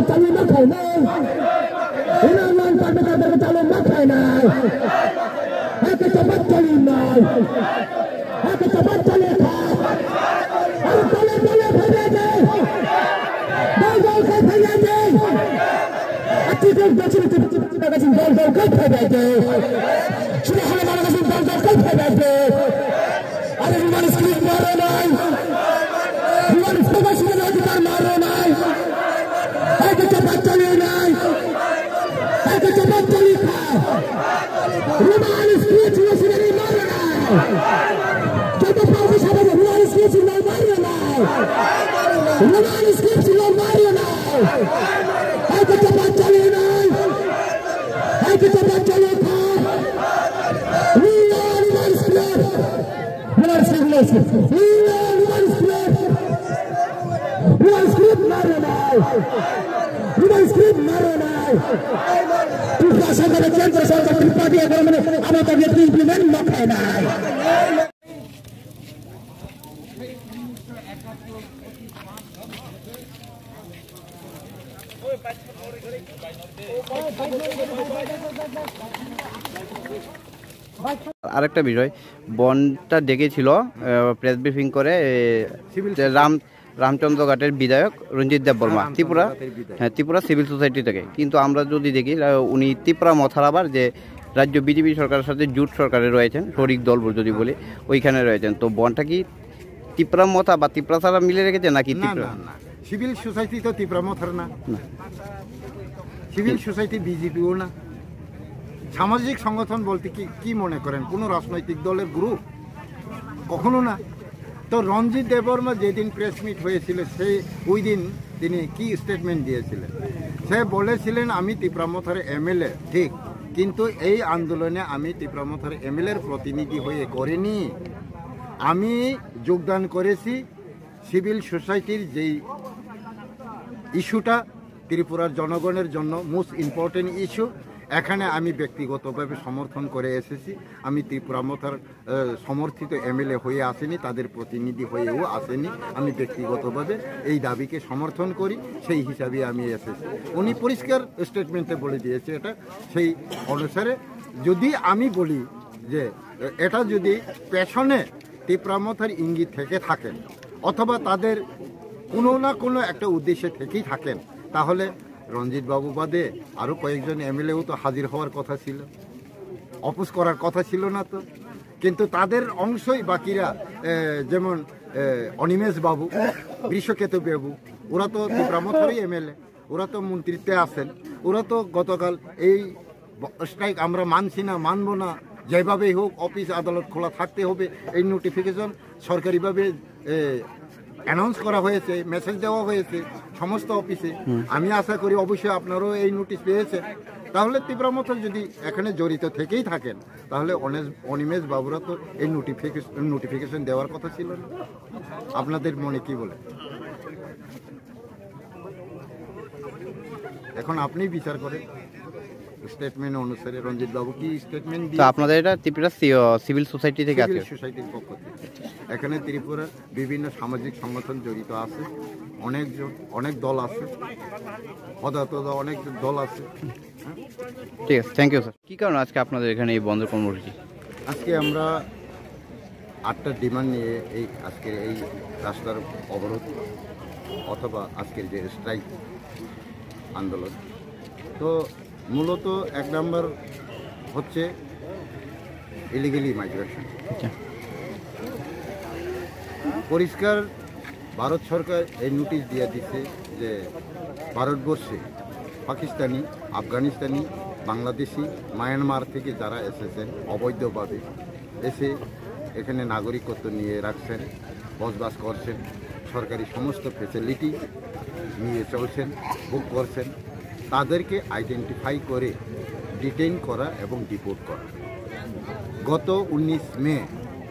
চালু না খায় না চালু না খায় না হাতে চাপাত চালু নাই হাতে চাপাত চালিয়ে খায় আর তলে তলে ফেলে যায় দল দল খাই ফেলে যায় চিকেন বেছে দল দল খাই ফেলে যায় শুনে হলে মারা গেছেন দল দল খাই ফেলে যায় আরে বিমান স্ক্রিপ্ট মারো নাই বিমান প্রবাসীদের অধিকার মারো নাই হাতে চাপাত চালিয়ে নাই হাতে চাপাত চালিয়ে খায় বিমান স্ক্রিপ্ট মেশিনারি মারো নাই যত পাবো সবাই বিমান স্ক্রিপ্ট মারো নাই বিমান স্ক্রিপ্ট মারো নাই হাতে চাপাত চালিয়ে নাই হাতে চাপাত চালিয়ে খায় বিমান স্ক্রিপ্ট কেন্দ্র সরকার কৃপা দিয়ে আমাদের ইমপ্লিমেন্ট মাথায় নাই আরেকটা বিষয় বনটা ডেকেছিল প্রেস ব্রিফিং করে রামচন্দ্র ঘাটের বিধায়ক রঞ্জিত দেব বর্মা ত্রিপুরা সিভিল সোসাইটি থেকে, কিন্তু আমরা যদি দেখি উনি ত্রিপুরা মথারাবার যে রাজ্য বিজেপি সরকারের সাথে জোট সরকারে রয়েছেন, শরিক দল যদি বলি ওইখানে রয়েছেন, তো বনটা কি ত্রিপুরা মথা বা ত্রিপুরা ছাড়া মিলে রেখেছে নাকি? সিভিল সোসাইটি তো ত্রিপুরা মথার না, সিভিল সোসাইটি বিজেপিও না। সামাজিক সংগঠন বলতে কি মনে করেন কোনো রাজনৈতিক দলের গ্রুপ? কখনো না। তো রঞ্জিত দেববর্মা যেদিন প্রেস মিট হয়েছিল ওই দিন তিনি কি স্টেটমেন্ট দিয়েছিলেন? সে বলেছিলেন আমি ত্রিপুরামথার এমএলএ ঠিক, কিন্তু এই আন্দোলনে আমি ত্রিপুরামথার এমএলএর প্রতিনিধি হয়ে করিনি, আমি যোগদান করেছি সিভিল সোসাইটির যেই ইস্যুটা ত্রিপুরার জনগণের জন্য মোস্ট ইম্পর্টেন্ট ইস্যু, এখানে আমি ব্যক্তিগতভাবে সমর্থন করে এসেছি। আমি ত্রিপুরামথার সমর্থিত এমএলএ হয়ে আসেনি, তাদের প্রতিনিধি হয়েও আসেনি, আমি ব্যক্তিগতভাবে এই দাবিকে সমর্থন করি, সেই হিসাবে আমি এসেছি। উনি পরিষ্কার স্টেটমেন্টে বলে দিয়েছে এটা। সেই অনুসারে যদি আমি বলি যে এটা যদি পেছনে ত্রিপুরামথার ইঙ্গিত থেকে থাকেন অথবা তাদের কোনো না কোনো একটা উদ্দেশ্যে থেকেই থাকেন, তাহলে রঞ্জিত বাবু বাদে আরও কয়েকজন এমএলএও তো হাজির হওয়ার কথা ছিল, অপোজ করার কথা ছিল না তো। কিন্তু তাদের অংশই বাকিরা, যেমন অনিমেষ বাবু, বৃষকেতু বাবু, ওরা তো ত্রিপুরামথারই এমএলএ, ওরা তো মন্ত্রিত্বে আছেন, ওরা তো গতকাল এই স্ট্রাইক আমরা মানছি না, মানবো না, যেভাবেই হোক অফিস আদালত খোলা থাকতে হবে, এই নোটিফিকেশন সরকারিভাবে অ্যানাউন্স করা হয়েছে, মেসেজ দেওয়া হয়েছে সমস্ত অফিসে। আমি আশা করি অবশ্যই আপনারাও এই নোটিশ পেয়েছেন। তাহলে ত্রিপুরামথা যদি এখানে জড়িত থেকেই থাকেন, তাহলে অনিমেষ বাবুরা তো এই নোটিফিকেশন দেওয়ার কথা ছিল না। আপনাদের মনে কি বলে? এখন আপনি বিচার করেন স্টেটমেন্ট অনুসারে রঞ্জিত বাবু কি স্টেটমেন্ট দিয়ে। আপনাদের এটা ত্রিপুরা সিভিল সোসাইটি থেকে আছে? সোসাইটির পক্ষ থেকে এখানে ত্রিপুরার বিভিন্ন সামাজিক সংগঠন জড়িত আছে, অনেক দল আছে, অনেক দল আছে। ঠিক আছে, থ্যাংক ইউ স্যার। কী কারণে আজকে আপনাদের এখানে এই বন্ধ কর্মসূচি? আজকে আমরা 8টা ডিমান্ড নিয়ে আজকের এই রাস্তার অবরোধ অথবা আজকের যে স্ট্রাইক আন্দোলন। তো মূলত 1 নম্বর হচ্ছে ইলিগালি মাইগ্রেশন। পরিষ্কার ভারত সরকার এই নোটিশ দিয়ে দিচ্ছে যে ভারতবর্ষে পাকিস্তানি, আফগানিস্তানি, বাংলাদেশি, মায়ানমার থেকে যারা এসেছেন অবৈধভাবে এসে এখানে নাগরিকত্ব নিয়ে রাখছেন, বসবাস করছেন, সরকারি সমস্ত ফেসিলিটি নিয়ে চলছেন, বুক করছেন, তাদেরকে আইডেন্টিফাই করে ডিটেইন করা এবং ডিপোর্ট করা। গত 19 মে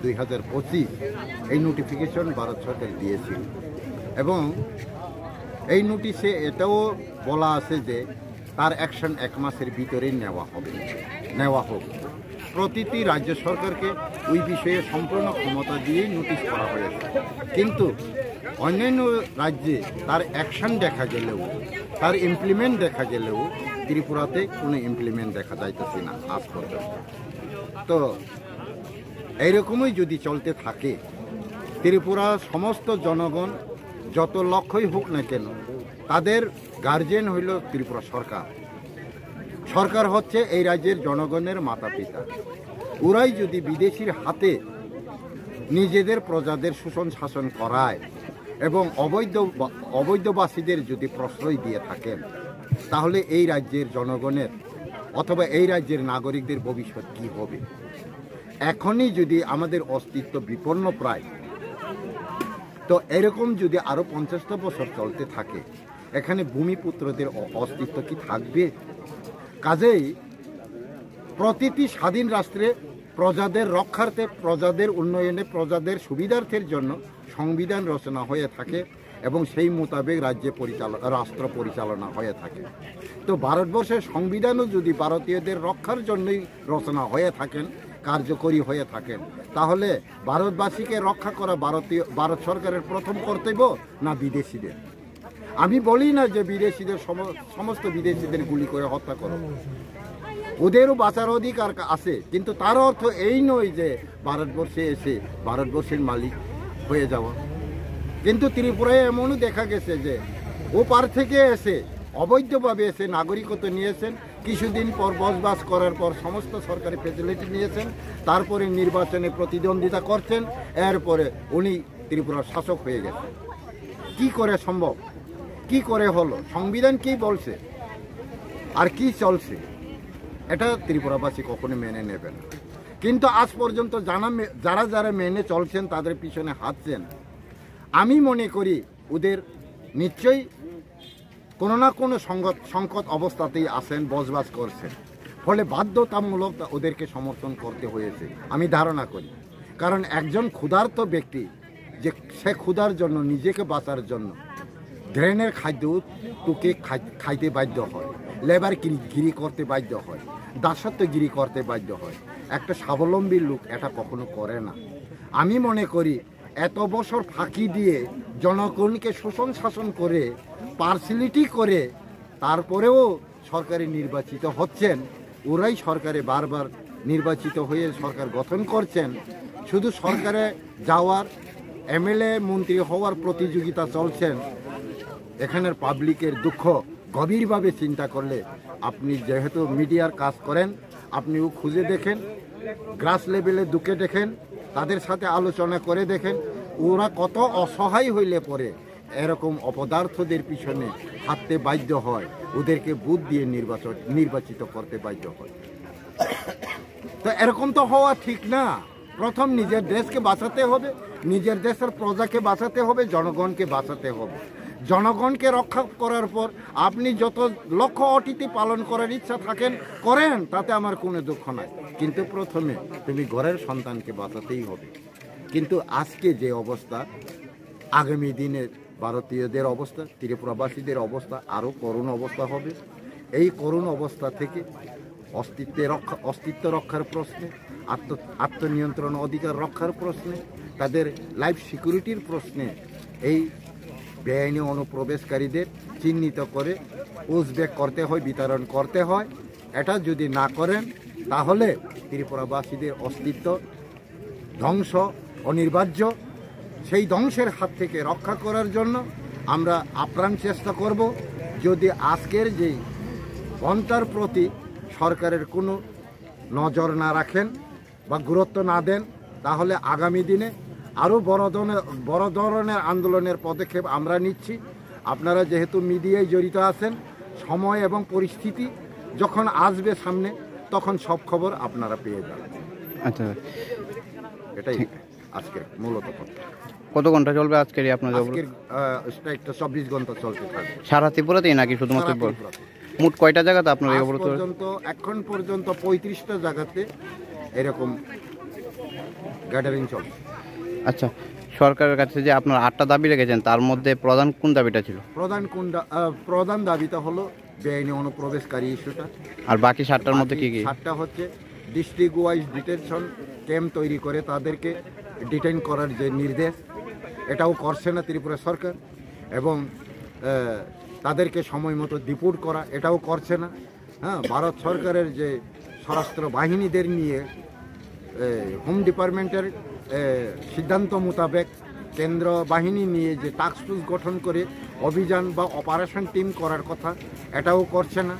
2025 এই নোটিফিকেশন ভারত সরকার দিয়েছিল এবং এই নোটিশে এটাও বলা আছে যে তার অ্যাকশন 1 মাসের ভিতরেই নেওয়া হোক। প্রতিটি রাজ্য সরকারকে ওই বিষয়ে সম্পূর্ণ ক্ষমতা দিয়েই নোটিশ করা হয়েছে, কিন্তু অন্যান্য রাজ্যে তার অ্যাকশন দেখা গেলেও, তার ইমপ্লিমেন্ট দেখা গেলেও ত্রিপুরাতে কোনো ইমপ্লিমেন্ট দেখা যাইতেছে না আজ পর্যন্ত। তো এইরকমই যদি চলতে থাকে, ত্রিপুরা সমস্ত জনগণ যত লক্ষ্যই হোক না কেন, তাদের গার্জিয়ান হইল ত্রিপুরা সরকার। সরকার হচ্ছে এই রাজ্যের জনগণের মাতা পিতা। ওরাই যদি বিদেশির হাতে নিজেদের প্রজাদের শোষণ শাসন করায় এবং অবৈধবাসীদের যদি প্রশ্রয় দিয়ে থাকেন, তাহলে এই রাজ্যের জনগণের অথবা এই রাজ্যের নাগরিকদের ভবিষ্যৎ কি হবে? এখনই যদি আমাদের অস্তিত্ব বিপন্ন প্রায়, তো এরকম যদি আরো 50টা বছর চলতে থাকে, এখানে ভূমিপুত্রদের অস্তিত্ব কি থাকবে? কাজেই প্রতিটি স্বাধীন রাষ্ট্রে প্রজাদের রক্ষার্থে, প্রজাদের উন্নয়নে, প্রজাদের সুবিধার্থের জন্য সংবিধান রচনা হয়ে থাকে এবং সেই মোতাবেক রাষ্ট্র পরিচালনা হয়ে থাকে। তো ভারতবর্ষের সংবিধানও যদি ভারতীয়দের রক্ষার জন্যই রচনা হয়ে থাকেন, কার্যকরী হয়ে থাকেন, তাহলে ভারতবাসীকে রক্ষা করা ভারত সরকারের প্রথম কর্তব্য না বিদেশিদের? আমি বলি না যে বিদেশিদের সমস্ত বিদেশিদের গুলি করে হত্যা করো, ওদেরও বাঁচার অধিকার আছে, কিন্তু তার অর্থ এই নয় যে ভারতবর্ষে এসে ভারতবর্ষের মালিক হয়ে যাওয়া। কিন্তু ত্রিপুরায় এমনও দেখা গেছে যে ও পার থেকে এসে অবৈধভাবে এসে নাগরিকত্ব নিয়েছেন, কিছুদিন পর বসবাস করার পর সমস্ত সরকারি ফ্যাসিলিটি নিয়েছেন, তারপরে নির্বাচনে প্রতিদ্বন্দ্বিতা করছেন, এরপরে উনি ত্রিপুরার শাসক হয়ে গেছেন। কি করে সম্ভব? কি করে হলো? সংবিধান কি বলছে আর কি চলছে, এটা ত্রিপুরাবাসী কখনো মেনে নেবে না। কিন্তু আজ পর্যন্ত যারা যারা মেনে চলছেন, তাদের পিছনে হাঁটছেন, আমি মনে করি ওদের নিশ্চয়ই কোনো না কোনো সংকট অবস্থাতেই আসেন, বসবাস করছেন, ফলে বাধ্যতামূলক ওদেরকে সমর্থন করতে হয়েছে আমি ধারণা করি। কারণ একজন ক্ষুধার্ত ব্যক্তি যে সে ক্ষুধার জন্য, নিজেকে বাঁচার জন্য ড্রেনের খাদ্য টুকে খাইতে বাধ্য হয়, লেবার গিরি করতে বাধ্য হয়, দাসত্বগিরি করতে বাধ্য হয়। একটা স্বাবলম্বী লোক এটা কখনো করে না। আমি মনে করি এত বছর ফাঁকি দিয়ে জনগণকে শোষণ শাসন করে, পার্সিলিটি করে, তারপরেও সরকারে নির্বাচিত হচ্ছেন, ওরাই সরকারে বারবার নির্বাচিত হয়ে সরকার গঠন করছেন। শুধু সরকারে যাওয়ার, এমএলএ মন্ত্রী হওয়ার প্রতিযোগিতা চলছেন। এখানের পাবলিকের দুঃখ গভীরভাবে চিন্তা করলে, আপনি যেহেতু মিডিয়ার কাজ করেন, আপনিও খুঁজে দেখেন, গ্রাস লেভেলে ঢুকে দেখেন, তাদের সাথে আলোচনা করে দেখেন, ওরা কত অসহায় হইলে পরে এরকম অপদার্থদের পিছনে হাঁটতে বাধ্য হয়, ওদেরকে বুথ দিয়ে নির্বাচিত করতে বাধ্য হয়। তো এরকম তো হওয়া ঠিক না। প্রথম নিজের দেশকে বাঁচাতে হবে, নিজের দেশের প্রজাকে বাঁচাতে হবে, জনগণকে বাঁচাতে হবে। জনগণকে রক্ষা করার পর আপনি যত লক্ষ্য অতিথি পালন করার ইচ্ছা থাকেন করেন, তাতে আমার কোনো দুঃখ নাই, কিন্তু প্রথমে তুমি ঘরের সন্তানকে বাঁচাতেই হবে। কিন্তু আজকে যে অবস্থা, আগামী দিনের ভারতীয়দের অবস্থা, ত্রিপুরাবাসীদের অবস্থা আরও করুণ অবস্থা হবে। এই করুণ অবস্থা থেকে অস্তিত্ব রক্ষার প্রশ্নে, আত্মনিয়ন্ত্রণ অধিকার রক্ষার প্রশ্নে, তাদের লাইফ সিকিউরিটির প্রশ্নে এই বেআইনি অনুপ্রবেশকারীদের চিহ্নিত করে পুশব্যাক করতে হয়, বিতরণ করতে হয়। এটা যদি না করেন, তাহলে ত্রিপুরাবাসীদের অস্তিত্ব ধ্বংস অনিবার্য। সেই ধ্বংসের হাত থেকে রক্ষা করার জন্য আমরা আপ্রাণ চেষ্টা করব। যদি আজকের যেই পন্থার প্রতি সরকারের কোনো নজর না রাখেন বা গুরুত্ব না দেন, তাহলে আগামী দিনে আরও বড় ধরনের আন্দোলনের পদক্ষেপ আমরা নিচ্ছি। আপনারা যেহেতু মিডিয়ায় জড়িত আছেন, সময় এবং পরিস্থিতি যখন আসবে সামনে, তখন সব খবর আপনারা পেয়ে যাবেন। আচ্ছা, এটাই আজকের মূলত কথা। কত ঘন্টা চলবে আজকের আপনাদের? আজকের স্ট্রাইকটা 24 ঘন্টা চলতে থাকবে। সারা ত্রিপুরাতেই নাকি শুধুমাত্র? মোট কয়টা জায়গাতে আপনার এই অবরোধ? এখন পর্যন্ত 35টা জায়গাতে এরকম গ্যাদারিং চলছে। আচ্ছা, সরকারের কাছে যে আপনার 8টা দাবি রেখেছেন, তার মধ্যে প্রধান কোন দাবিটা ছিল? প্রধান দাবিটা হলো বেআইনি অনুপ্রবেশকারী ইস্যুটা। আর বাকি 7টার মধ্যে কি কি? 7টা হচ্ছে ডিস্ট্রিক্ট ওয়াইজ ডিটেনশন ক্যাম্প তৈরি করে তাদেরকে ডিটেইন করার যে নির্দেশ, এটাও করছে না ত্রিপুরা সরকার, এবং তাদেরকে সময় মতো ডিপোর্ট করা এটাও করছে না। হ্যাঁ, ভারত সরকারের যে স্বরাষ্ট্র বাহিনীদের নিয়ে হোম ডিপার্টমেন্টের সিদ্ধান্ত মোতাবেক কেন্দ্র বাহিনী নিয়ে যে টাস্ক ফোর্স গঠন করে অভিযান বা অপারেশন টিম করার কথা, এটাও করছে না।